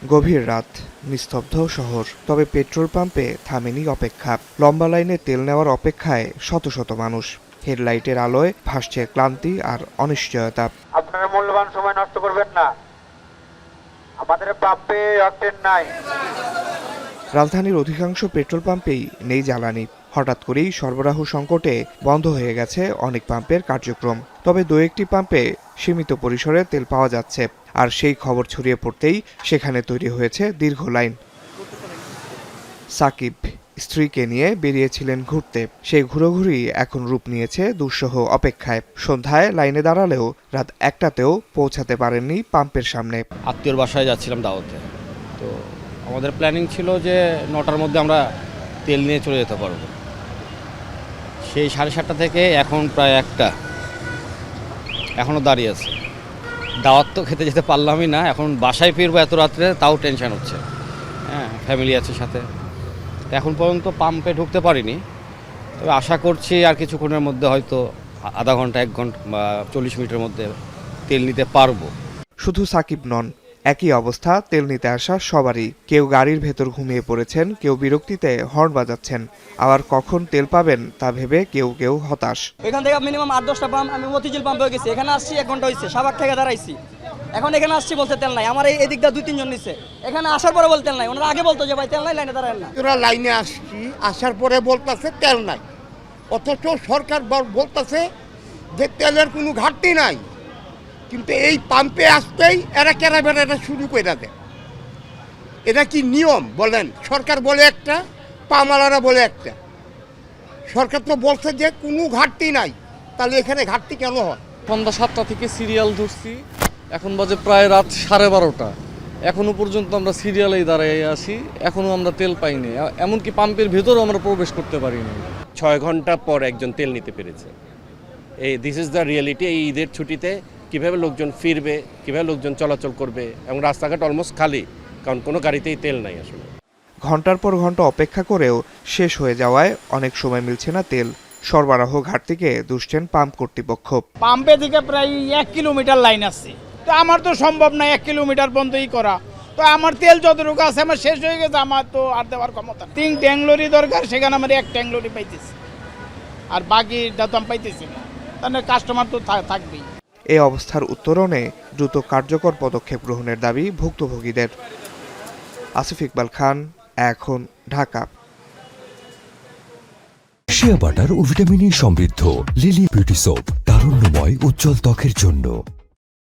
গভীর রাত, নিস্তব্ধ শহর। তবে পেট্রোল পাম্পে থামেনি অপেক্ষা। লম্বা লাইনে তেল নেওয়ার অপেক্ষায় শত শত মানুষ। হেডলাইটের আলোয় ভাসছে ক্লান্তি আর অনিশ্চয়তা। আপনারা মূল্যবান সময় নষ্ট করবেন না, আমাদের পাম্পে অকটেন নাই। রাজধানীর অধিকাংশ পেট্রোল পাম্পেই নেই জ্বালানি। হঠাৎ করেই সরবরাহ সংকটে বন্ধ হয়ে গেছে অনেক পাম্পের কার্যক্রম। তবে দু একটি পাম্পে সীমিত পরিসরে তেল পাওয়া যাচ্ছে। আর সেই খবর ছড়িয়ে পড়তেই সেখানে তৈরি হয়েছে দীর্ঘ লাইন। সাকিব স্ত্রীকে নিয়ে বেরিয়েছিলেন ঘুরতে। সেই ঘুরোঘুরি এখন রূপ নিয়েছে দুঃসহ অপেক্ষায়। সন্ধ্যায় লাইনে দাঁড়ালেও রাত 1টাতেও পৌঁছাতে পারেননি পাম্পের সামনে। আত্মীয়র বাসায় যাচ্ছিলাম দাওয়াতে, তো আমাদের প্ল্যানিং ছিল যে 9টার মধ্যে আমরা তেল নিয়ে চলে যেতে পারবো। সেই 7:30 থেকে এখন প্রায় 1টা, এখনও দাঁড়িয়ে আছে। দাওয়াত তো খেতে যেতে পারলামই না, এখন বাসায় ফিরবো এত রাত্রে, তাও টেনশন হচ্ছে। হ্যাঁ, ফ্যামিলি আছে সাথে। এখন পর্যন্ত পাম্পে ঢুকতে পারিনি, তবে আশা করছি আর কিছুক্ষণের মধ্যে হয়তো আধা ঘন্টা 1 ঘন্টা বা 40 মিনিটের মধ্যে তেল নিতে পারবো। শুধু সাকিব নন, একই অবস্থা তেল নিতে আসা সবারই। কেউ গাড়ির ভেতর ঘুমিয়ে পড়েছেন, কেউ বিরক্তিতে হর্ন বাজাচ্ছেন। আবার কখন তেল পাবেন তা ভেবে কেউ কেউ হতাশ। এখান থেকে মিনিমাম 8-10টা পাম্প, আমি মতিঝিল পাম্পে গেছি, এখানে আসছি 1 ঘন্টা হয়েছে, শাহবাগ থেকে দাঁড়াইছি। এখন এখানে আসছি বলতে তেল নাই। আমার এই দিকটা 2-3 জন নিচ্ছে, এখানে আসার পরে বলতে তেল নাই। ওনারা আগে বলতো যে ভাই তেল নাই, লাইনে দাঁড়ায় না। তোরা লাইনে আসছি, আসার পরে বলতেছে তেল নাই, অথচ সরকার বলতেছে যে তেলের কোনো ঘাটতি নাই। কিন্তু এই পাম্পে আসতেই এরা কেনাবেড়াটা শুরু করে দেয়। এটা কি নিয়ম বলেন? সরকার বলে একটা, পামালারা বলে একটা। সরকার তো বলছে যে কোনো ঘাটতি নাই, তাহলে এখানে ঘাটতি কেন হয়? সন্ধ্যা 7টা থেকে সিরিয়াল ধরছি, এখন বাজে প্রায় রাত 12:30। এখনো পর্যন্ত আমরা সিরিয়ালেই দাঁড়িয়ে আছি, এখনো আমরা তেল পাইনি। এমনকি পাম্পের ভেতরেও আমরা প্রবেশ করতে পারিনি। 6 ঘন্টা পর একজন তেল নিতে পেরেছে। This is the reality. এই ঈদের ছুটিতে কীভাবে লোকজন ফিরবে, কীভাবে লোকজন চলাচল করবে, এবং রাস্তাঘাট অলমোস্ট খালি, কারণ কোনো গাড়িতেই তেল নাই আসলে। ঘন্টার পর ঘন্টা অপেক্ষা করেও শেষ হয়ে যাওয়ায় অনেক সময় মিলছে না তেল। সরবরাহ ঘাটতিকে দুষছেন পাম্প কর্তৃপক্ষ। পাম্পে থেকে প্রায় 1 কিলোমিটার লাইন আছে, তো আমার তো সম্ভব না 1 কিলোমিটার পর্যন্তই করা। তো আমার তেল যতটুকু আছে আমার শেষ হয়ে গেছে, আমার তো আর দেওয়ার ক্ষমতা। 3 ট্যাংলরি দরকার, সেখানে আমার 1 ট্যাংলরি পাইতেছি, আর বাকিটা তো আমি পাইতেছি না। তাহলে কাস্টমার তো থাকবেই। এই অবস্থার উত্তরণে দ্রুত কার্যকর পদক্ষেপ গ্রহণের দাবি ভুক্তভোগীদের। আসিফ ইকবাল খান, এখন, ঢাকা। শিয়া বাটার ও ভিটামিন ই সমৃদ্ধ লিলি বিউটি সোপ, তারুণ্যময় উজ্জ্বল ত্বকের জন্য।